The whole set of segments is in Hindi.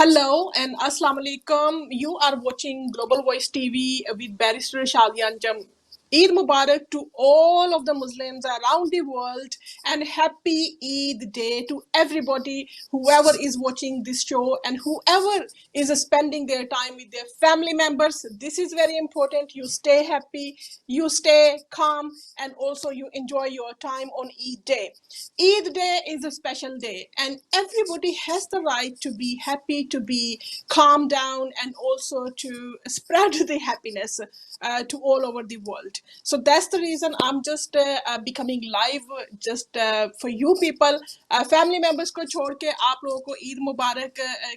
Hello and Assalamu alaikum. You are watching Global Voice TV with Barrister Shadian Jam. Eid Mubarak to all of the Muslims around the world and happy Eid day to everybody, whoever is watching this show and whoever is spending their time with their family members. This is very important. You stay happy, you stay calm, and also you enjoy your time on Eid day. Eid day is a special day and everybody has the right to be happy, to be calm down, and also to spread the happiness to all over the world. So that's the reason I'm just becoming live just for you people, family members को छोड़ के आप लोगों को ईद मुबारक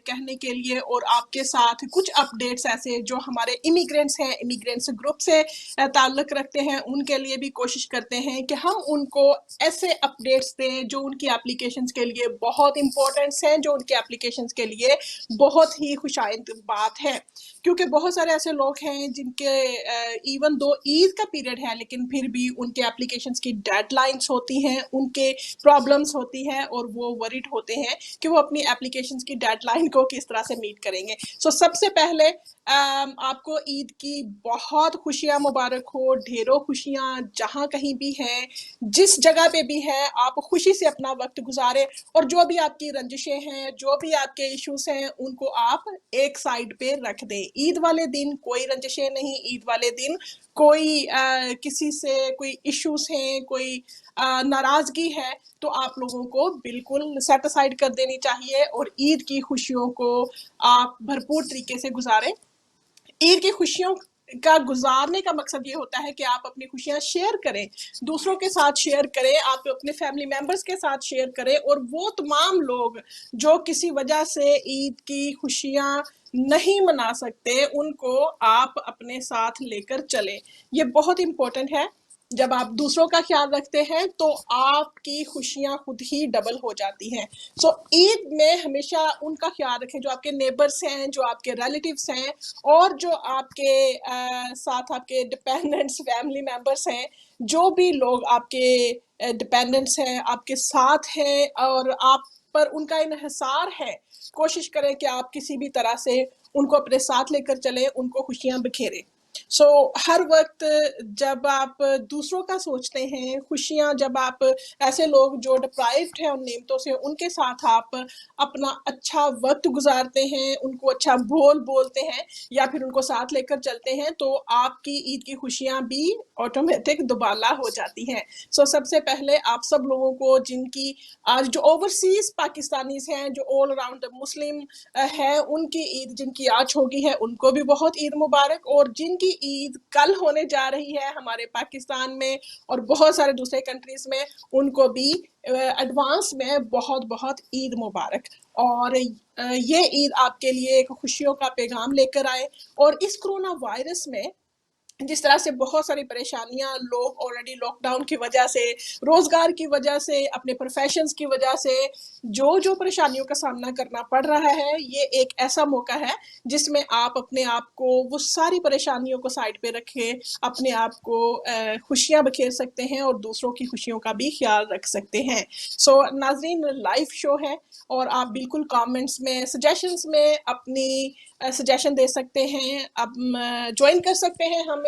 कहने के लिए, और आपके साथ कुछ अपडेट्स ऐसे जो हमारे इमिग्रेंट्स हैं, इमिग्रेंट्स ग्रुप से ताल्लुक रखते हैं, उनके लिए भी कोशिश करते हैं कि हम उनको ऐसे अपडेट्स दें जो उनकी एप्लीकेशंस के लिए बहुत इंपॉर्टेंट्स हैं, जो उनके एप्लीकेशंस के लिए बहुत ही खुशाइंद बात है। क्योंकि बहुत सारे ऐसे लोग हैं जिनके इवन दो ईद का पीरियड है लेकिन फिर भी उनके एप्लीकेशंस की डेडलाइंस होती हैं, उनके प्रॉब्लम्स होती हैं और वो वरीड होते हैं कि वो अपनी एप्लीकेशंस की डेडलाइन को किस तरह से मीट करेंगे। सो सबसे पहले आपको ईद की बहुत खुशियां मुबारक हो, ढेरों खुशियां जहां कहीं भी हैं, जिस जगह पे भी है, आप खुशी से अपना वक्त गुजारें और जो भी आपकी रंजिशें हैं, जो भी आपके इश्यूज हैं, उनको आप एक साइड पे रख दें। ईद वाले दिन कोई रंजिशें नहीं, ईद वाले दिन कोई किसी से कोई इश्यूज हैं, कोई नाराजगी है तो आप लोगों को बिल्कुल सेट असाइड कर देनी चाहिए और ईद की खुशियों को आप भरपूर तरीके से गुजारें। ईद की खुशियों का गुजारने का मकसद ये होता है कि आप अपनी खुशियां शेयर करें, दूसरों के साथ शेयर करें, आप अपने फैमिली मेंबर्स के साथ शेयर करें, और वो तमाम लोग जो किसी वजह से ईद की खुशियां नहीं मना सकते उनको आप अपने साथ लेकर चलें। ये बहुत इंपॉर्टेंट है। जब आप दूसरों का ख्याल रखते हैं तो आपकी खुशियां खुद ही डबल हो जाती हैं। सो ईद में हमेशा उनका ख्याल रखें जो आपके नेबर्स हैं, जो आपके रिलेटिव्स हैं और जो आपके साथ आपके डिपेंडेंट्स फैमिली मेंबर्स हैं। जो भी लोग आपके डिपेंडेंट्स हैं, आपके साथ हैं और आप पर उनका इन्हिसार है, कोशिश करें कि आप किसी भी तरह से उनको अपने साथ लेकर चलें, उनको खुशियां बिखेरें। सो हर वक्त जब आप दूसरों का सोचते हैं, खुशियां जब आप ऐसे लोग जो डिप्राइव्ड हैं उन नेमतों से, उनके साथ आप अपना अच्छा वक्त गुजारते हैं, उनको अच्छा बोलते हैं या फिर उनको साथ लेकर चलते हैं, तो आपकी ईद की खुशियां भी ऑटोमेटिक दुबाला हो जाती हैं। सो सबसे पहले आप सब लोगों को जिनकी आज जो ओवरसीज पाकिस्तानीज हैं, जो ऑल अराउंड मुस्लिम है, उनकी ईद जिनकी आज होगी है, उनको भी बहुत ईद मुबारक, और जिनकी ईद कल होने जा रही है हमारे पाकिस्तान में और बहुत सारे दूसरे कंट्रीज में, उनको भी एडवांस में बहुत बहुत ईद मुबारक। और ये ईद आपके लिए एक खुशियों का पैगाम लेकर आए। और इस कोरोना वायरस में जिस तरह से बहुत सारी परेशानियां लोग ऑलरेडी लॉकडाउन की वजह से, रोजगार की वजह से, अपने प्रोफेशंस की वजह से जो परेशानियों का सामना करना पड़ रहा है, ये एक ऐसा मौका है जिसमें आप अपने आप को वो सारी परेशानियों को साइड पे रखें, अपने आप को खुशियां बखेर सकते हैं और दूसरों की खुशियों का भी ख्याल रख सकते हैं। सो नाजरीन, लाइव शो है और आप बिल्कुल कमेंट्स में, सजेशंस में अपनी सजेशन दे सकते हैं, अब ज्वाइन कर सकते हैं हमें।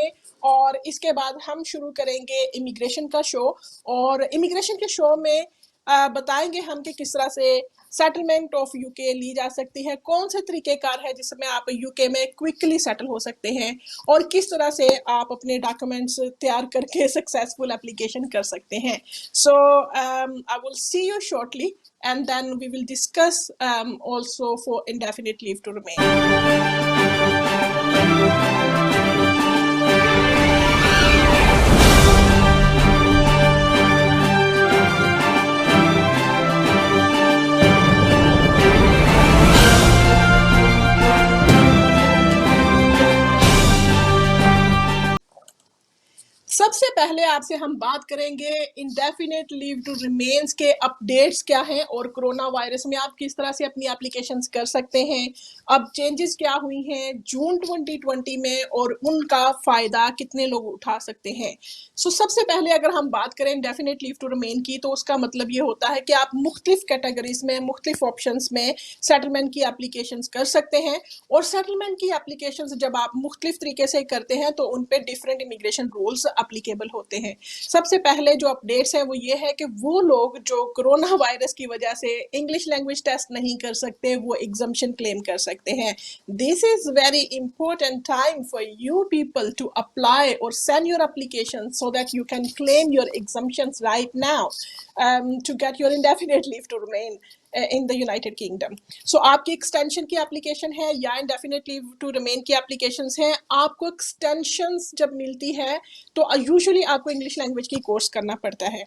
और इसके बाद हम शुरू करेंगे इमिग्रेशन का शो, और इमिग्रेशन के शो में बताएंगे हम कि किस तरह से सेटलमेंट ऑफ यूके ली जा सकती है, कौन से तरीकेकार है जिसमें आप यूके में क्विकली सेटल हो सकते हैं, और किस तरह से आप अपने डॉक्यूमेंट्स तैयार करके सक्सेसफुल एप्लीकेशन कर सकते हैं। So I will see you shortly and then we will discuss also for indefinite leave to remain. सबसे पहले आपसे हम बात करेंगे इंडेफिनेट लीव टू रिमेन्स के अपडेट्स क्या हैं और कोरोना वायरस में आप किस तरह से अपनी एप्लीकेशंस कर सकते हैं, अब चेंजेस क्या हुई हैं जून 2020 में और उनका फ़ायदा कितने लोग उठा सकते हैं। सबसे पहले अगर हम बात करें इंडेफिनेट लीव टू रिमेन की, तो उसका मतलब ये होता है कि आप मुख्तलिफ कैटेगरीज में, मुख्तलिफ ऑप्शंस में सेटलमेंट की एप्लीकेशंस कर सकते हैं। और सेटलमेंट की एप्लीकेशंस जब आप मुख्तलिफ तरीके से करते हैं तो उन पे डिफरेंट इमिग्रेशन रूल्स एप्लीकेबल होते हैं। सबसे पहले जो अपडेट्स है वो ये है कि वो लोग जो कोरोना वायरस की वजह से इंग्लिश लैंग्वेज टेस्ट नहीं कर सकते वो एग्जम्पशन क्लेम कर सकते हैं। This is very important time for you people to apply और send your application so that you can claim your exemptions right now to get your indefinite leave to remain in the United Kingdom. So आपकी एक्सटेंशन की एप्लीकेशन है या इंडेफिनेट लीव टू रिमेन की एप्लीकेशंस हैं, आपको एक्सटेंशंस जब मिलती है तो यूजुअली आपको इंग्लिश लैंग्वेज की कोर्स करना पड़ता है।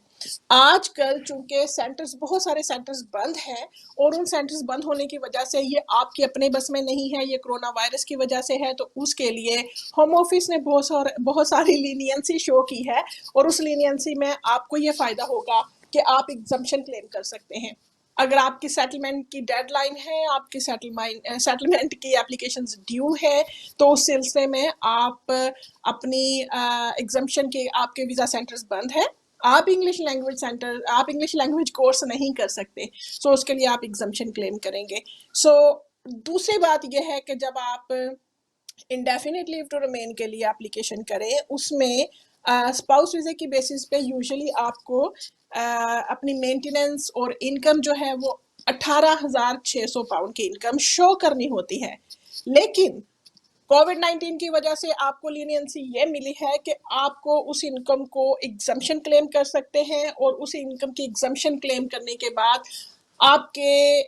आजकल चूंकि सेंटर्स, बहुत सारे सेंटर्स बंद हैं और उन सेंटर्स बंद होने की वजह से ये आपके अपने बस में नहीं है, ये कोरोना वायरस की वजह से है, तो उसके लिए होम ऑफिस ने बहुत सारी लीनियंसी शो की है और उस लीनियंसी में आपको ये फ़ायदा होगा कि आप एग्जम्पशन क्लेम कर सकते हैं। अगर आपकी सेटलमेंट की डेडलाइन है, आपकी सेटलमेंट की एप्लीकेशंस ड्यू है, तो उस सिलसिले में आप अपनी एग्जम्पशन के, आपके वीज़ा सेंटर्स बंद है, आप इंग्लिश लैंग्वेज कोर्स नहीं कर सकते, उसके लिए आप एग्जम्पशन क्लेम करेंगे। दूसरी बात यह है कि जब आप इंडेफिनेट लीव टू रिमेन के लिए एप्लीकेशन करें, उसमें स्पाउस वीज़े की बेसिस पे यूजुअली आपको अपनी मेंटेनेंस और इनकम जो है वो 18,600 पाउंड की इनकम शो करनी होती है। लेकिन कोविड-19 की वजह से आपको लीनियंसी ये मिली है कि आपको उस इनकम को एग्जम्पशन क्लेम कर सकते हैं और उस इनकम की एग्जम्पशन क्लेम करने के बाद आपके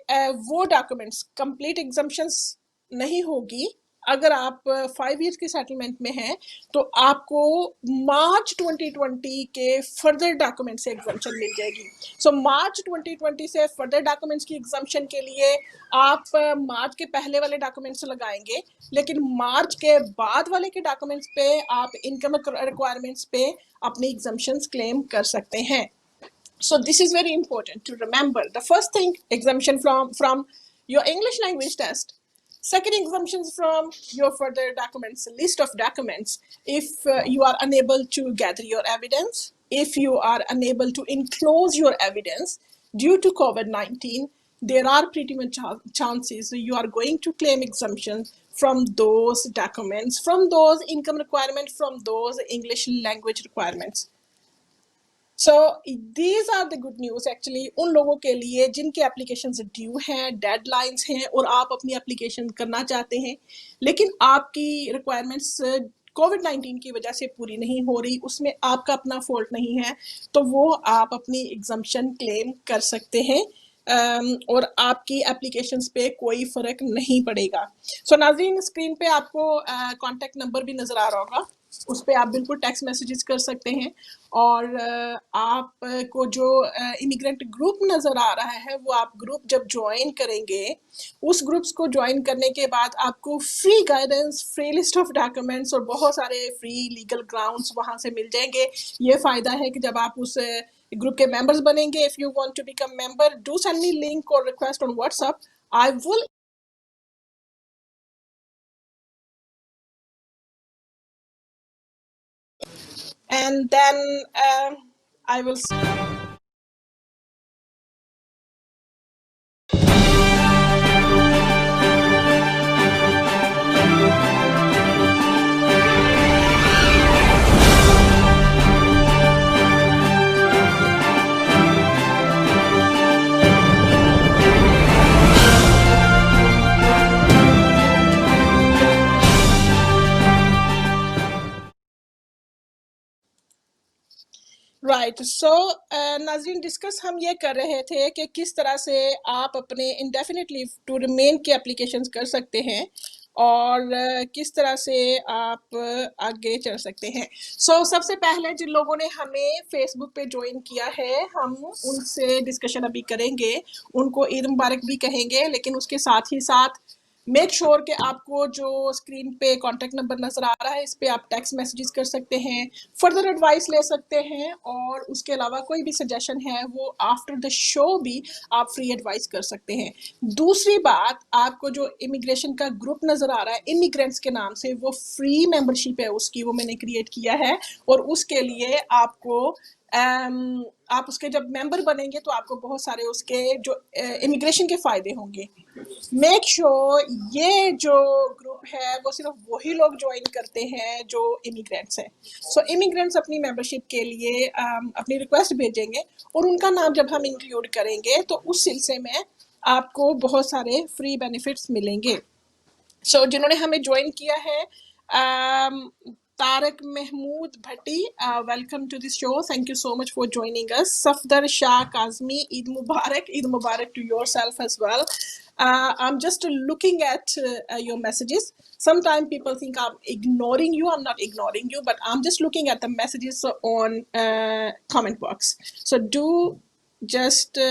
वो डॉक्यूमेंट्स, कंप्लीट एग्जम्पशंस नहीं होगी। अगर आप 5 ईयर्स की सेटलमेंट में हैं तो आपको मार्च 2020 के फर्दर डॉक्यूमेंट से एग्जम्पशन मिल जाएगी। मार्च 2020 से फर्दर डॉक्यूमेंट्स की एग्जम्पशन के लिए आप मार्च के पहले वाले डॉक्यूमेंट्स लगाएंगे, लेकिन मार्च के बाद वाले के डॉक्यूमेंट्स पे आप इनकम रिक्वायरमेंट्स पे अपनी एग्जम्पशंस क्लेम कर सकते हैं। So this is very important to remember. The first thing, exemption from your English language test. Second, exemptions from your further documents, list of documents. If you are unable to gather your evidence, if you are unable to enclose your evidence due to COVID-19, there are pretty much chances you are going to claim exemptions from those documents, from those income requirements, from those English language requirements. These are the good news actually उन लोगों के लिए जिनके एप्लीकेशंस ड्यू हैं, डेडलाइंस हैं और आप अपनी एप्लीकेशन करना चाहते हैं, लेकिन आपकी रिक्वायरमेंट्स कोविड-19 की वजह से पूरी नहीं हो रही, उसमें आपका अपना फॉल्ट नहीं है, तो वो आप अपनी एग्जम्पशन क्लेम कर सकते हैं और आपकी एप्लीकेशंस पे कोई फ़र्क नहीं पड़ेगा। नाज़रीन, स्क्रीन पे आपको कॉन्टैक्ट नंबर भी नज़र आ रहा होगा, उस पर आप बिल्कुल टेक्स्ट मैसेजेस कर सकते हैं और आपको जो इमिग्रेंट ग्रुप नज़र आ रहा है वो आप ग्रुप जब ज्वाइन करेंगे, उस ग्रुप्स को ज्वाइन करने के बाद आपको free guidance, free list of documents और बहुत सारे फ्री लीगल ग्राउंड्स वहाँ से मिल जाएंगे। ये फ़ायदा है कि जब आप उस ग्रुप के मेंबर्स बनेंगे, if you want to become member, do send me link और request on WhatsApp, I will and then I will right. नाज़रीन, डिस्कस हम ये कर रहे थे कि किस तरह से आप अपने इंडेफिनेट लीव टू रिमेन की एप्लीकेशंस कर सकते हैं और किस तरह से आप आगे चल सकते हैं। सबसे पहले जिन लोगों ने हमें फेसबुक पे ज्वाइन किया है, हम उनसे डिस्कशन अभी करेंगे, उनको ईद मुबारक भी कहेंगे, लेकिन उसके साथ ही साथ मेक श्योर कि आपको जो स्क्रीन पे कॉन्टैक्ट नंबर नज़र आ रहा है, इस पे आप टेक्स्ट मैसेजेस कर सकते हैं, फर्दर एडवाइस ले सकते हैं, और उसके अलावा कोई भी सजेशन है वो आफ्टर द शो भी आप फ्री एडवाइस कर सकते हैं। दूसरी बात, आपको जो इमिग्रेशन का ग्रुप नज़र आ रहा है इमिग्रेंट्स के नाम से, वो फ्री मेंबरशिप है उसकी, वो मैंने क्रिएट किया है, और उसके लिए आपको आप उसके जब मेंबर बनेंगे तो आपको बहुत सारे उसके जो इमिग्रेशन के फ़ायदे होंगे। मेक श्योर ये जो ग्रुप है वो सिर्फ वही लोग ज्वाइन करते हैं जो इमिग्रेंट्स हैं। सो इमिग्रेंट्स अपनी मेंबरशिप के लिए अपनी रिक्वेस्ट भेजेंगे, और उनका नाम जब हम इंक्लूड करेंगे तो उस सिलसिले में आपको बहुत सारे फ्री बेनिफिट्स मिलेंगे। सो जिन्होंने हमें ज्वाइन किया है, तारक महमूद भट्टी, welcome to this show. Thank you so much for joining us. Safdar Shah Kazmi, Eid Mubarak. Eid Mubarak to yourself as well. I'm just looking at your messages. Sometimes people think I'm ignoring you. I'm not ignoring you, but I'm just looking at the messages on comment box. So do just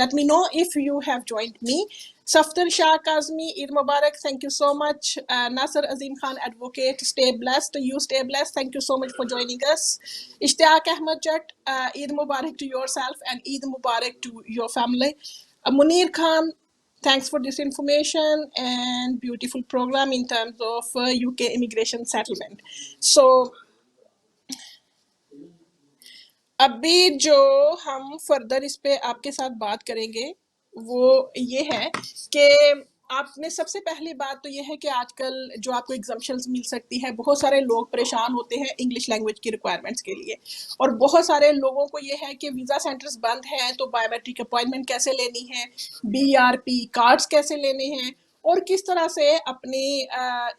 let me know if you have joined me. Safdar Shah Kazmi, Eid Mubarak, thank you so much. Nasser Azim Khan, advocate, stay blessed. You stay blessed. Thank you so much for joining us. Ishtiyaq Ahmed Jat, Eid Mubarak to yourself and Eid Mubarak to your family. Munir Khan, thanks for this information and beautiful program in terms of UK immigration settlement. So, अभी जो हम फर्दर इस पे आपके साथ बात करेंगे वो ये है कि आपने सबसे पहली बात तो ये है कि आजकल जो आपको एग्जाम्पशंस मिल सकती है, बहुत सारे लोग परेशान होते हैं इंग्लिश लैंग्वेज की रिक्वायरमेंट्स के लिए, और बहुत सारे लोगों को ये है कि वीज़ा सेंटर्स बंद हैं तो बायोमेट्रिक अपॉइंटमेंट कैसे लेनी है, BRP कार्ड्स कैसे लेने हैं, और किस तरह से अपनी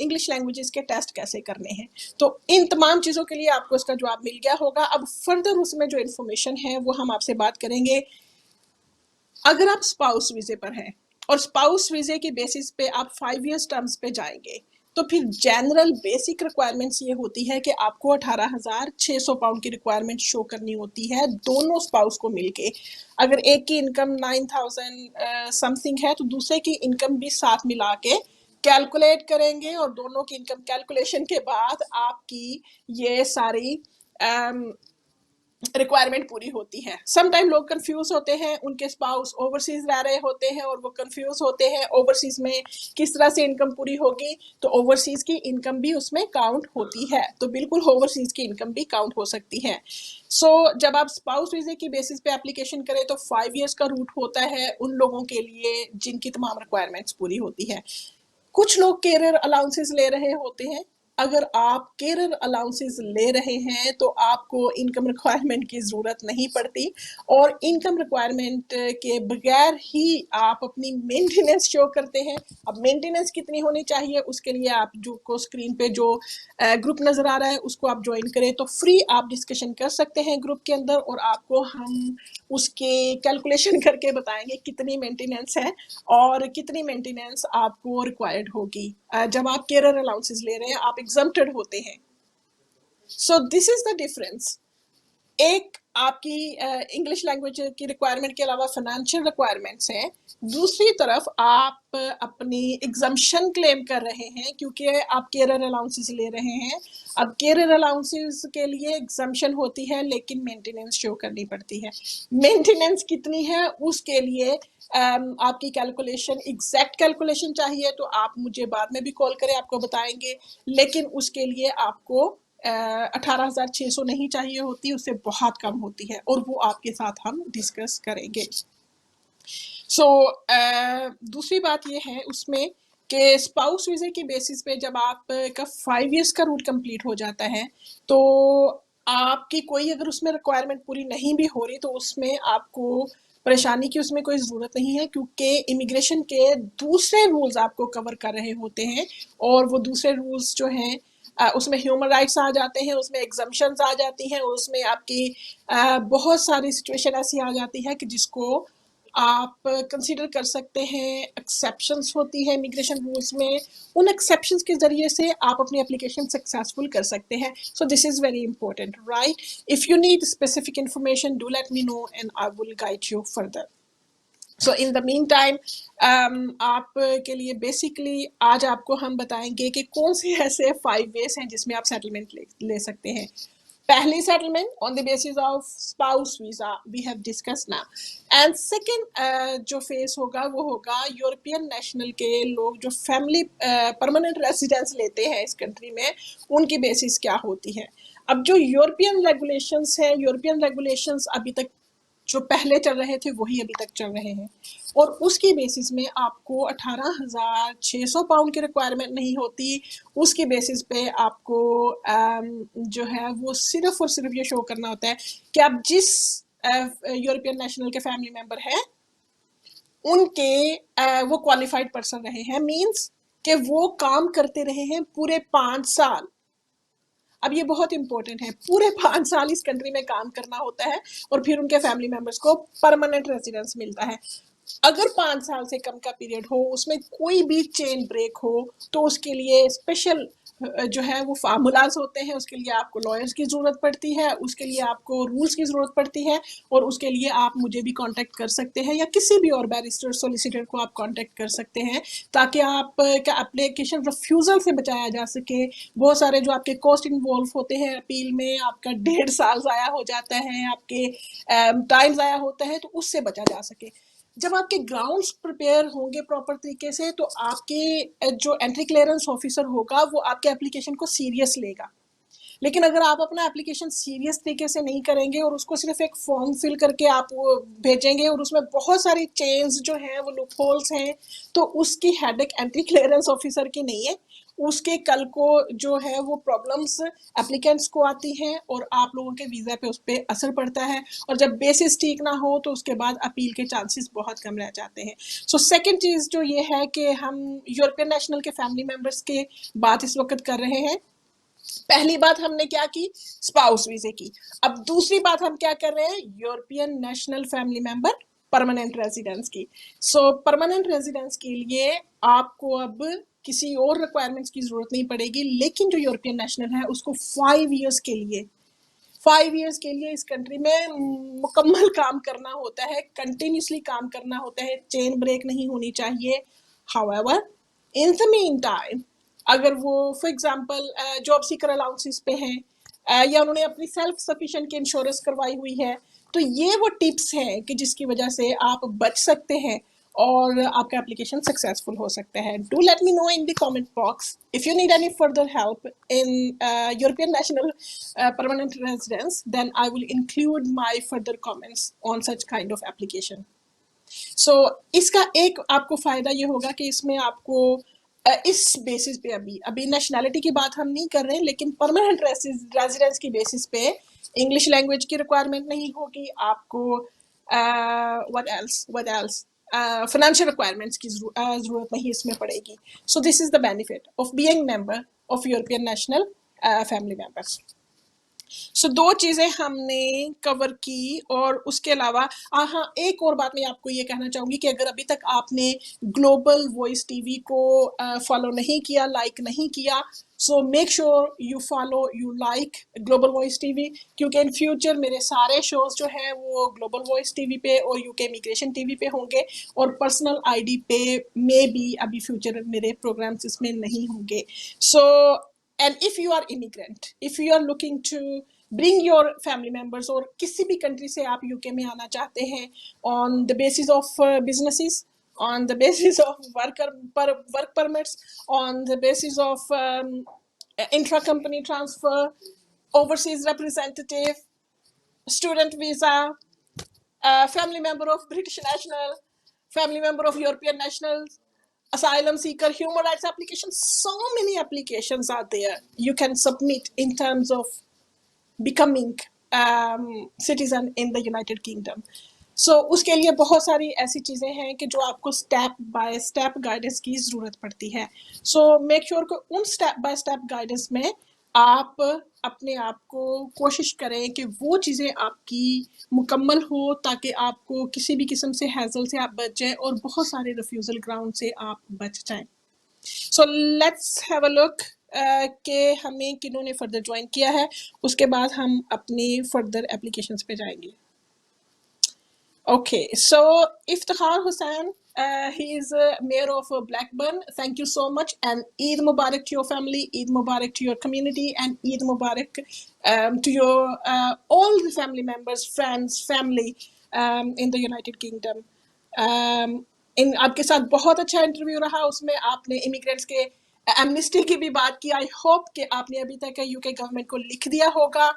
इंग्लिश लैंग्वेजेस के टेस्ट कैसे करने हैं। तो इन तमाम चीज़ों के लिए आपको इसका जवाब मिल गया होगा। अब फर्दर उसमें जो इन्फॉर्मेशन है वो हम आपसे बात करेंगे। अगर आप स्पाउस वीज़े पर हैं और स्पाउस वीज़े की बेसिस पे आप 5 इयर्स टर्म्स पे जाएंगे, तो फिर जनरल बेसिक रिक्वायरमेंट्स ये होती है कि आपको 18,600 पाउंड की रिक्वायरमेंट शो करनी होती है दोनों स्पाउस को मिलके। अगर एक की इनकम 9,000 समथिंग है तो दूसरे की इनकम भी साथ मिला के कैलकुलेट करेंगे, और दोनों की इनकम कैलकुलेशन के बाद आपकी ये सारी रिक्वायरमेंट पूरी होती है। सम टाइम लोग कंफ्यूज होते हैं, उनके स्पाउस ओवरसीज रह रहे होते हैं और वो कंफ्यूज होते हैं ओवरसीज में किस तरह से इनकम पूरी होगी, तो ओवरसीज की इनकम भी उसमें काउंट होती है, तो बिल्कुल ओवरसीज की इनकम भी काउंट हो सकती है। सो जब आप स्पाउस वीजे की बेसिस पे एप्लीकेशन करें तो 5 इयर्स का रूट होता है उन लोगों के लिए जिनकी तमाम रिक्वायरमेंट्स पूरी होती है। कुछ लोग कैरियर अलाउंसेस ले रहे होते हैं। अगर आप कैरियर अलाउंसेस ले रहे हैं तो आपको इनकम रिक्वायरमेंट की ज़रूरत नहीं पड़ती, और इनकम रिक्वायरमेंट के बगैर ही आप अपनी मेंटेनेंस शो करते हैं। अब मेंटेनेंस कितनी होनी चाहिए उसके लिए आप जो को स्क्रीन पे जो ग्रुप नज़र आ रहा है उसको आप ज्वाइन करें तो फ्री आप डिस्कशन कर सकते हैं ग्रुप के अंदर, और आपको हम उसके कैलकुलेशन करके बताएंगे कितनी मेंटेनेंस है और कितनी मेंटेनेंस आपको रिक्वायर्ड होगी। जब आप कैरियर अलाउंसेस ले रहे हैं आप एग्जम्प्टेड होते हैं। सो दिस इज द डिफरेंस। एक आपकी इंग्लिश लैंग्वेज की रिक्वायरमेंट के अलावा फाइनेंशियल रिक्वायरमेंट्स हैं, दूसरी तरफ आप अपनी एग्जम्पशन क्लेम कर रहे हैं क्योंकि आप कैरियर अलाउंसेस ले रहे हैं। अब कैरियर अलाउंसेस के लिए एग्जम्पशन होती है लेकिन मेंटेनेंस शो करनी पड़ती है। मेंटेनेंस कितनी है उसके लिए आपकी कैलकुलेशन, एग्जैक्ट कैलकुलेशन चाहिए तो आप मुझे बाद में भी कॉल करें, आपको बताएंगे, लेकिन उसके लिए आपको 18,600 नहीं चाहिए होती, उससे बहुत कम होती है, और वो आपके साथ हम डिस्कस करेंगे। सो दूसरी बात ये है उसमें कि स्पाउस वीज़े की बेसिस पे जब आप का 5 इयर्स का रूट कंप्लीट हो जाता है तो आपकी कोई अगर उसमें रिक्वायरमेंट पूरी नहीं भी हो रही तो उसमें आपको परेशानी की उसमें कोई ज़रूरत नहीं है, क्योंकि इमिग्रेशन के दूसरे रूल्स आपको कवर कर रहे होते हैं, और वो दूसरे रूल्स जो हैं उसमें ह्यूमन राइट्स आ जाते हैं, उसमें एग्जम्पशंस आ जाती हैं, उसमें आपकी बहुत सारी सिचुएशन ऐसी आ जाती है कि जिसको आप कंसीडर कर सकते हैं। एक्सेप्शंस होती है इमिग्रेशन रूल्स में, उन एक्सेप्शंस के ज़रिए से आप अपनी एप्लीकेशन सक्सेसफुल कर सकते हैं। So this is very important, right? If you need specific information do let me know and I will guide you further. So in the mean time आप के लिए बेसिकली आज आपको हम बताएंगे कि कौन से ऐसे 5 वेज हैं जिसमें आप सेटलमेंट ले सकते हैं। पहली settlement on the basis of spouse visa we have discuss now. And second जो फेस होगा वो होगा यूरोपियन नेशनल के लोग जो फैमिली परमानेंट रेसिडेंस लेते हैं इस कंट्री में, उनकी बेसिस क्या होती है। अब जो यूरोपियन रेगुलेशंस है, यूरोपियन रेगुलेशंस अभी तक जो पहले चल रहे थे वही अभी तक चल रहे हैं, और उसकी बेसिस में आपको 18,600 पाउंड की रिक्वायरमेंट नहीं होती। उसकी बेसिस पे आपको जो है वो सिर्फ और सिर्फ ये शो करना होता है कि आप जिस यूरोपियन नेशनल के फैमिली मेंबर हैं उनके वो क्वालिफाइड पर्सन रहे हैं, मींस कि वो काम करते रहे हैं पूरे 5 साल। अब ये बहुत इंपॉर्टेंट है, पूरे 5 साल इस कंट्री में काम करना होता है और फिर उनके फैमिली मेंबर्स को परमानेंट रेजिडेंस मिलता है। अगर 5 साल से कम का पीरियड हो, उसमें कोई भी चेन ब्रेक हो, तो उसके लिए स्पेशल जो है वो फार्मूलाज होते हैं, उसके लिए आपको लॉयर्स की ज़रूरत पड़ती है, उसके लिए आपको रूल्स की ज़रूरत पड़ती है, और उसके लिए आप मुझे भी कांटेक्ट कर सकते हैं या किसी भी और बैरिस्टर सोलिसिटर को आप कांटेक्ट कर सकते हैं, ताकि आप का एप्लीकेशन रिफ्यूज़ल से बचाया जा सके। बहुत सारे जो आपके कॉस्ट इन्वॉल्व होते हैं अपील में, आपका 1.5 साल ज़ाया हो जाता है, आपके टाइम ज़ाया होता है, तो उससे बचा जा सके। जब आपके ग्राउंड्स प्रिपेयर होंगे प्रॉपर तरीके से, तो आपके जो एंट्री क्लियरेंस ऑफिसर होगा वो आपके एप्लीकेशन को सीरियस लेगा। लेकिन अगर आप अपना एप्लीकेशन सीरियस तरीके से नहीं करेंगे और उसको सिर्फ एक फॉर्म फिल करके आप वो भेजेंगे और उसमें बहुत सारी चेंज जो हैं वो लूप होल्स हैं, तो उसकी हेडेक एंट्री क्लियरेंस ऑफिसर की नहीं है, उसके कल को जो है वो प्रॉब्लम्स एप्लीकेंट्स को आती हैं और आप लोगों के वीज़ा पे उस पर असर पड़ता है, और जब बेसिस ठीक ना हो तो उसके बाद अपील के चांसेस बहुत कम रह जाते हैं। सो सेकंड चीज़ जो ये है कि हम यूरोपियन नेशनल के फैमिली मेम्बर्स के बात इस वक्त कर रहे हैं। पहली बात हमने क्या की, स्पाउस वीजे की। अब दूसरी बात हम क्या कर रहे हैं, European national family member permanent residence की। सो परमानेंट रेजिडेंस के लिए आपको अब किसी और रिक्वायरमेंट्स की जरूरत नहीं पड़ेगी, लेकिन जो यूरोपियन नेशनल है उसको 5 इयर्स के लिए 5 इयर्स के लिए इस कंट्री में मुकम्मल काम करना होता है, कंटिन्यूसली काम करना होता है, चेन ब्रेक नहीं होनी चाहिए। However in the mean time, अगर वो for example job seeker allowances पे हैं या उन्होंने अपनी सेल्फ सफिशिएंट की इंश्योरेंस करवाई हुई है, तो ये वो टिप्स हैं कि जिसकी वजह से आप बच सकते हैं और आपका एप्लीकेशन सक्सेसफुल हो सकता है। Do let me know in the comment box if you need any further help in European national permanent residence, then I will include my further comments on such kind of application. So इसका एक आपको फायदा ये होगा कि इसमें आपको इस बेसिस पे अभी नेशनैलिटी की बात हम नहीं कर रहे हैं, लेकिन परमानेंट रेजिडेंस की बेसिस पे इंग्लिश लैंग्वेज की रिक्वायरमेंट नहीं होगी आपको। व्हाट एल्स फाइनेंशियल रिक्वायरमेंट्स की जरूरत नहीं इसमें पड़ेगी। So this is the benefit of being member of European national family members. So दो चीज़ें हमने कवर की, और उसके अलावा हाँ, एक और बात मैं आपको ये कहना चाहूँगी कि अगर अभी तक आपने ग्लोबल वॉइस टीवी को फॉलो नहीं किया, लाइक नहीं किया, so make sure you follow, you like global voice TV, क्योंकि इन फ्यूचर मेरे सारे शोज जो हैं वो ग्लोबल वॉइस टीवी पे और यूके इमिग्रेशन टीवी पे होंगे, और पर्सनल आईडी पे में भी अभी फ्यूचर मेरे प्रोग्राम्स इसमें नहीं होंगे। सो and if you are immigrant, if you are looking to bring your family members, और किसी भी कंट्री से आप यूके में आना चाहते हैं on the basis of businesses, on the basis of work permits, on the basis of intra company transfer, overseas representative, student visa, family member of British national, family member of European nationals, asylum seeker, human rights applications, so many applications are there you can submit in terms of becoming citizen in the United Kingdom. So उसके लिए बहुत सारी ऐसी चीज़ें हैं कि जो आपको स्टेप बाय स्टेप गाइडेंस की ज़रूरत पड़ती है। सो मेक श्योर कि उन स्टेप बाय स्टेप गाइडेंस में आप अपने आप को कोशिश करें कि वो चीज़ें आपकी मुकम्मल हो, ताकि आपको किसी भी किस्म से हैजल से आप बच जाएं और बहुत सारे रिफ्यूज़ल ग्राउंड से आप बच जाएं। So let's have a look कि हमें किन्होंने फर्दर ज्वाइन किया है, उसके बाद हम अपनी फर्दर एप्लीकेशंस पे जाएंगे। Okay, so Iftikhar Hussain, he is mayor of Blackburn. Thank you so much, and Eid Mubarak to your family, Eid Mubarak to your community, and Eid Mubarak to your all the family members, friends, family in the United Kingdom. इन आपके साथ बहुत अच्छा इंटरव्यू रहा, उसमें आपने इमिग्रेंट्स के एमनेस्टी की भी बात की। आई होप कि आपने अभी तक यूके गवर्नमेंट को लिख दिया होगा।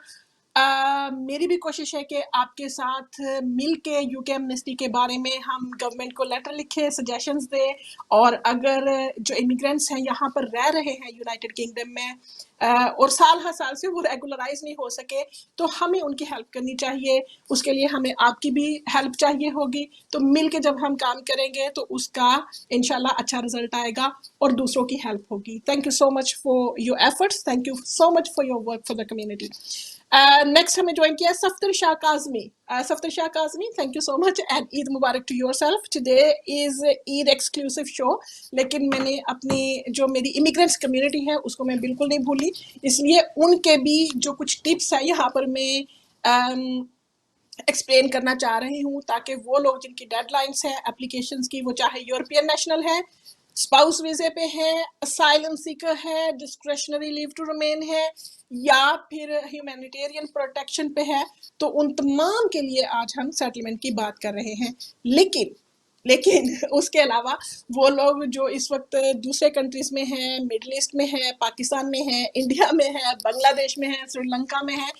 मेरी भी कोशिश है कि आपके साथ मिल के यूके एमनेस्टी के बारे में हम गवर्नमेंट को लेटर लिखें, सजेशंस दें, और अगर जो इमिग्रेंट्स हैं यहाँ पर रह रहे हैं यूनाइटेड किंगडम में और साल हर साल से वो रेगुलराइज नहीं हो सके, तो हमें उनकी हेल्प करनी चाहिए। उसके लिए हमें आपकी भी हेल्प चाहिए होगी। तो मिल के जब हम काम करेंगे तो उसका इंशाल्लाह अच्छा रिजल्ट आएगा और दूसरों की हेल्प होगी। Thank you so much for your efforts, thank you so much for your work for the community. Next हमें ज्वाइन किया Saftar Shah Kazmi. Saftar Shah Kazmi, thank you so much and Eid मुबारक to yourself. Today is Eid exclusive show, लेकिन मैंने अपनी जो मेरी इमिग्रेंट्स कम्युनिटी है उसको मैं बिल्कुल नहीं भूली, इसलिए उनके भी जो कुछ टिप्स है यहाँ पर मैं एक्सप्लेन करना चाह रही हूँ, ताकि वो लोग जिनकी डेडलाइंस है एप्लीकेशंस की, वो चाहे यूरोपियन नेशनल है, स्पाउस वीजे पे है, असाइलम सीकर है, डिस्क्रेशनरी लीव टू रिमेन है, या फिर ह्यूमैनिटेरियन प्रोटेक्शन पे है, तो उन तमाम के लिए आज हम सेटलमेंट की बात कर रहे हैं। लेकिन उसके अलावा वो लोग जो इस वक्त दूसरे कंट्रीज में हैं, मिडल ईस्ट में है, पाकिस्तान में है, इंडिया में है, बांग्लादेश में है, श्रीलंका में है,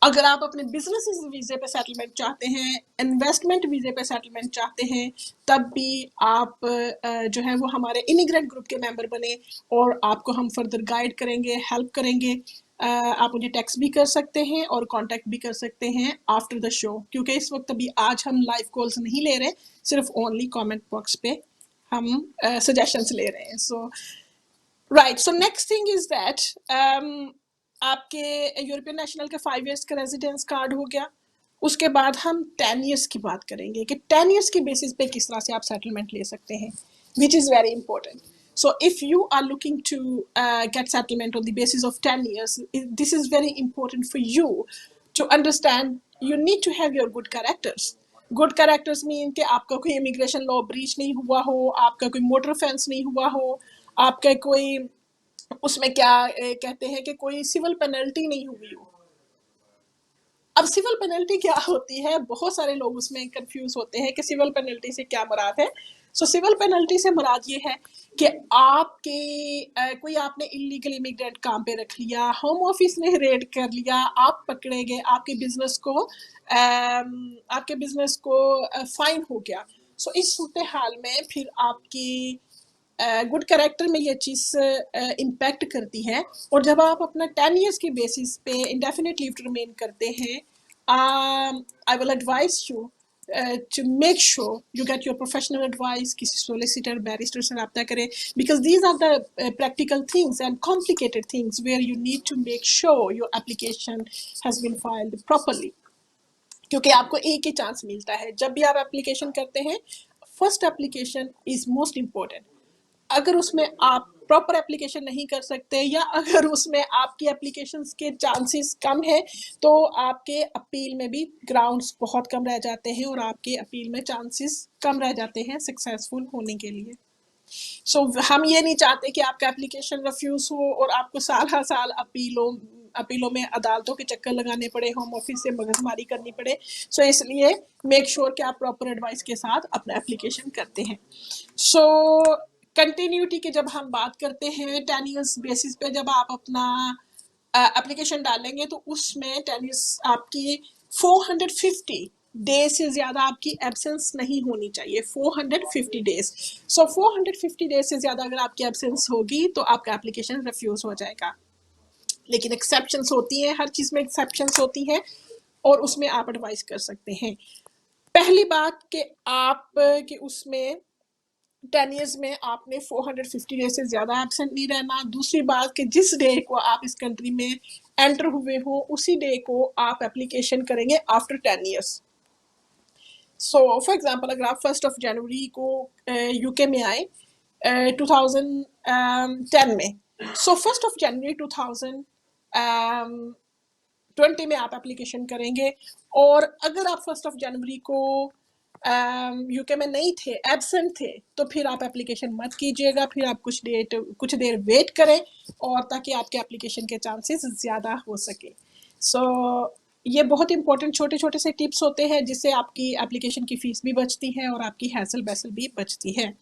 अगर आप अपने बिजनेस वीजे पे सेटलमेंट चाहते हैं, इन्वेस्टमेंट वीजे पे सेटलमेंट चाहते हैं, तब भी आप जो है वो हमारे इमिग्रेंट ग्रुप के मेंबर बने और आपको हम फर्दर गाइड करेंगे, हेल्प करेंगे। आप मुझे टेक्स्ट भी कर सकते हैं और कांटेक्ट भी कर सकते हैं आफ्टर द शो, क्योंकि इस वक्त अभी आज हम लाइव कॉल्स नहीं ले रहे, सिर्फ ओनली कमेंट बॉक्स पे हम सजेशंस ले रहे हैं। So right, so next thing is that आपके यूरोपियन नेशनल के 5 इयर्स का रेजिडेंस कार्ड हो गया। उसके बाद हम 10 इयर्स की बात करेंगे कि 10 इयर्स की बेसिस पे किस तरह से आप सेटलमेंट ले सकते हैं, which is very important. So if you are looking to get settlement on the basis of 10 years, this is very important for you to understand. You need to have your good characters. Good characters mean कि आपका कोई immigration law breach नहीं हुआ हो, आपका कोई motor offense नहीं हुआ हो, आपका कोई उसमें क्या कहते हैं कि कोई सिविल पेनल्टी नहीं हुई हो। अब सिविल पेनल्टी क्या होती है, बहुत सारे लोग उसमें कंफ्यूज होते हैं कि सिविल पेनल्टी से क्या मुराद है। सो सिविल पेनल्टी से मुराद ये है कि आपके कोई आपने इलीगल इमिग्रेंट काम पे रख लिया, होम ऑफिस ने रेड कर लिया, आप पकड़े गए, आपके बिजनेस को फाइन हो गया। सो इस सूरत हाल में फिर आपकी गुड कैरेक्टर में ये चीज़ इम्पैक्ट करती है। और जब आप अपना 10 इयर्स की बेसिस पे इंडेफिनिट लीव टू रिमेन करते हैं, I will advice you to make sure you get your professional advice, किसी solicitor, barrister से रब्ता करें, because these are the practical things and complicated things where you need to make sure your application has been filed properly. क्योंकि आपको एक ही चांस मिलता है जब भी आप एप्लीकेशन करते हैं। First application is most important. अगर उसमें आप प्रॉपर एप्लीकेशन नहीं कर सकते, या अगर उसमें आपकी एप्लीकेशंस के चांसेस कम है, तो आपके अपील में भी ग्राउंड्स बहुत कम रह जाते हैं और आपके अपील में चांसेस कम रह जाते हैं सक्सेसफुल होने के लिए। सो हम ये नहीं चाहते कि आपका एप्लीकेशन रिफ्यूज हो और आपको साल हर साल अपीलों में अदालतों के चक्कर लगाने पड़े, होम ऑफिस से मगजमारी करनी पड़े। सो इसलिए मेक श्योर कि आप प्रॉपर एडवाइस के साथ अपना एप्लीकेशन करते हैं। सो कंटिन्यूटी की जब हम बात करते हैं, 10 इयर्स बेसिस पे जब आप अपना एप्लीकेशन डालेंगे तो उसमें 10 इयर्स आपकी 450 डेज से ज़्यादा आपकी एब्सेंस नहीं होनी चाहिए। 450 डेज। सो 450 डेज से ज़्यादा अगर आपकी एब्सेंस होगी तो आपका एप्लीकेशन रिफ्यूज हो जाएगा। लेकिन एक्सेप्शंस होती हैं, हर चीज़ में एक्सेप्शंस होती हैं और उसमें आप एडवाइस कर सकते हैं। पहली बात कि आप कि उसमें 10 इयर्स में आपने 450 डेज से ज़्यादा एब्सेंट नहीं रहना। दूसरी बात कि जिस डे को आप इस कंट्री में एंटर हुए हो उसी डे को आप एप्लीकेशन करेंगे after 10 years. So for example, अगर आप 1 जनवरी को यूके में आए 2010 में, सो 1 जनवरी 2020 में आप एप्लीकेशन करेंगे। और अगर आप 1 जनवरी को यूके में नहीं थे, एब्सेंट थे, तो फिर आप एप्लीकेशन मत कीजिएगा, फिर आप कुछ देर वेट करें और ताकि आपके एप्लीकेशन के चांसेस ज़्यादा हो सके। ये बहुत इंपॉर्टेंट छोटे छोटे से टिप्स होते हैं जिससे आपकी एप्लीकेशन की फ़ीस भी बचती है और आपकी हैसल बैसल भी बचती है।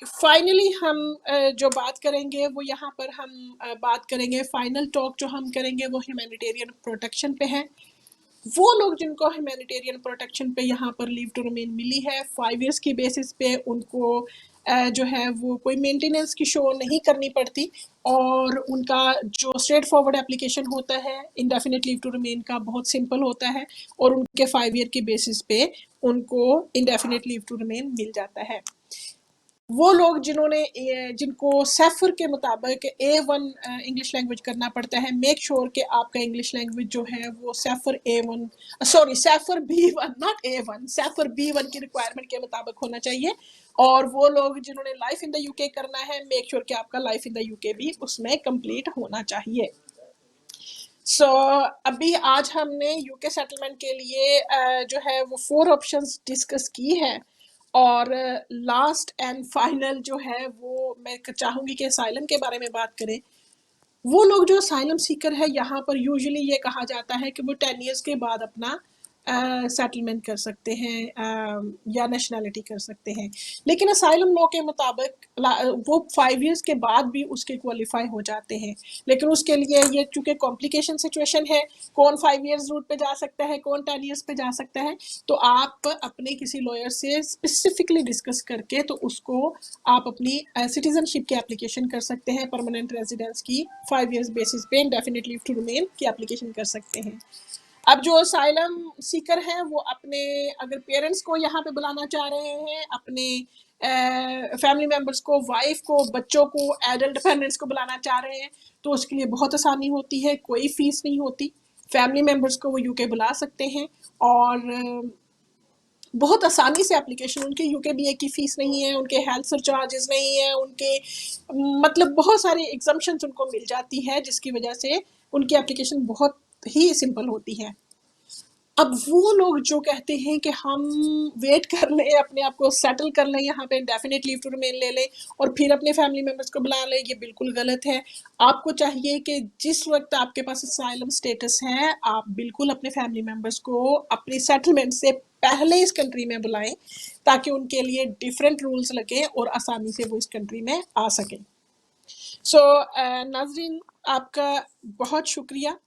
फाइनली हम जो बात करेंगे वो यहाँ पर हम बात करेंगे, फाइनल टॉक जो हम करेंगे वो ह्यूमैनिटेरियन प्रोटेक्शन पे है। वो लोग जिनको ह्यूमैनिटेरियन प्रोटेक्शन पे यहाँ पर लीव टू रिमेन मिली है 5 इयर्स की बेसिस पे, उनको जो है वो कोई मेंटेनेंस की शो नहीं करनी पड़ती और उनका जो स्ट्रेट फॉरवर्ड एप्लीकेशन होता है इंडेफिनिट लीव टू रिमेन का बहुत सिंपल होता है और उनके 5 ईयर की बेसिस पे उनको इंडेफिनिट लीव टू रिमेन मिल जाता है। वो लोग जिनको सेफर के मुताबिक A1 इंग्लिश लैंग्वेज करना पड़ता है, मेक श्योर कि आपका इंग्लिश लैंग्वेज जो है वो safer B1 not A1, safer B1 की रिक्वायरमेंट के मुताबिक होना चाहिए। और वो लोग जिन्होंने लाइफ इन द यूके करना है, मेक श्योर कि आपका लाइफ इन द यूके भी उसमें कंप्लीट होना चाहिए। अभी आज हमने यूके सेटलमेंट के लिए जो है वो 4 ऑप्शंस डिस्कस की है और लास्ट एंड फाइनल जो है वो मैं चाहूँगी कि असाइलम के बारे में बात करें। वो लोग जो असाइलम सीकर है यहाँ पर यूजुअली ये कहा जाता है कि वो 10 इयर्स के बाद अपना सेटलमेंट कर सकते हैं या नेशनैलिटी कर सकते हैं, लेकिन असाइलम लॉ के मुताबिक वो 5 इयर्स के बाद भी उसके क्वालिफाई हो जाते हैं। लेकिन उसके लिए ये चूँकि कॉम्प्लिकेशन सिचुएशन है, कौन 5 इयर्स रूट पे जा सकता है, कौन 10 इयर्स पे जा सकता है, तो आप अपने किसी लॉयर से स्पेसिफिकली डिस्कस करके तो उसको आप अपनी सिटीजनशिप की एप्लीकेशन कर सकते हैं, परमानेंट रेजिडेंस की 5 इयर्स बेसिस पे इंडेफिनिट लीव टू रिमेन की एप्लीकेशन कर सकते हैं। अब जो असाइलम सीकर हैं वो अपने अगर पेरेंट्स को यहाँ पे बुलाना चाह रहे हैं, अपने फैमिली मेम्बर्स को, वाइफ को, बच्चों को, एडल्ट डिपेंडेंट्स को बुलाना चाह रहे हैं तो उसके लिए बहुत आसानी होती है, कोई फीस नहीं होती। फैमिली मेम्बर्स को वो यूके बुला सकते हैं और बहुत आसानी से एप्लीकेशन, उनके यूके बीए की फ़ीस नहीं है, उनके हेल्थ सरचार्जेस नहीं है, उनके मतलब बहुत सारे एग्जम्पशंस उनको मिल जाती है जिसकी वजह से उनकी एप्लीकेशन बहुत ही सिंपल होती है। अब वो लोग जो कहते हैं कि हम वेट कर लें, अपने आप को सेटल कर लें, यहाँ पे इंडेफिनिट लीव टू रिमेन ले लें और फिर अपने फैमिली मेम्बर्स को बुला लें, ये बिल्कुल गलत है। आपको चाहिए कि जिस वक्त आपके पास असाइलम स्टेटस है, आप बिल्कुल अपने फैमिली मेम्बर्स को अपनी सेटलमेंट से पहले इस कंट्री में बुलाएं ताकि उनके लिए डिफरेंट रूल्स लगें और आसानी से वो इस कंट्री में आ सकें। नाजरीन, आपका बहुत शुक्रिया,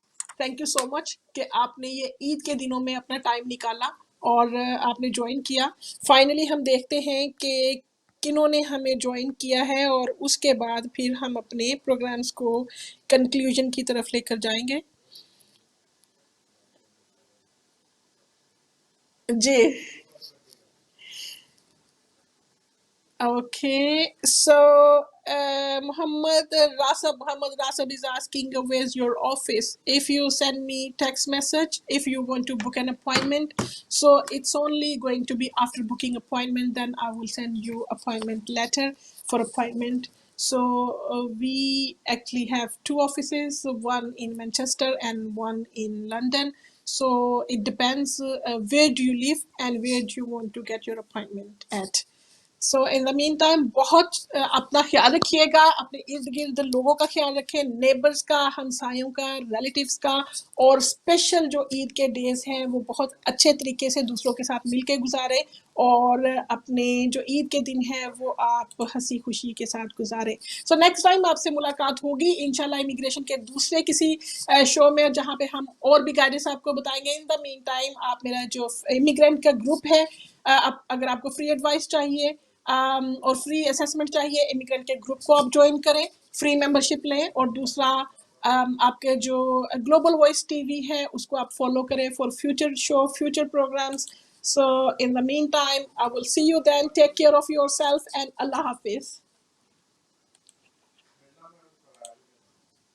थैंक यू सो मच कि आपने ये ईद के दिनों में अपना टाइम निकाला और आपने ज्वाइन किया। फाइनली हम देखते हैं कि किन्होंने हमें ज्वाइन किया है और उसके बाद फिर हम अपने प्रोग्राम्स को कंक्लूजन की तरफ लेकर जाएंगे। जी, okay, so Muhammad Rasab is asking where's your office. If you send me text message, if you want to book an appointment, so it's only going to be after booking appointment, then I will send you appointment letter for appointment. So we actually have 2 offices, one in Manchester and one in London. So it depends where do you live and where do you want to get your appointment at. So in the mean time बहुत अपना ख्याल रखिएगा, अपने इर्द गिर्द लोगों का ख्याल रखें, नेबर्स का, हमसायों का, रिलेटिव्स का, और स्पेशल जो ईद के डेज हैं वो बहुत अच्छे तरीके से दूसरों के साथ मिल के गुजारें और अपने जो ईद के दिन हैं वो आप हंसी खुशी के साथ गुजारें। सो नेक्स्ट टाइम आपसे मुलाकात होगी इंशाल्लाह इमिग्रेशन के दूसरे किसी शो में जहाँ पे हम और भी गाइडेंस आपको बताएंगे। इन द मीन टाइम आप मेरा जो इमिग्रेंट का ग्रुप है, अगर आपको फ्री एडवाइस चाहिए और फ्री असेसमेंट चाहिए, इमिग्रेंट के ग्रुप को आप ज्वाइन करें, फ्री मेंबरशिप लें, और दूसरा आपके जो ग्लोबल वॉइस टीवी है उसको आप फॉलो करें for future show, future programs. So in the meantime I will see you then, take care of yourself and अल्लाह हाफिज।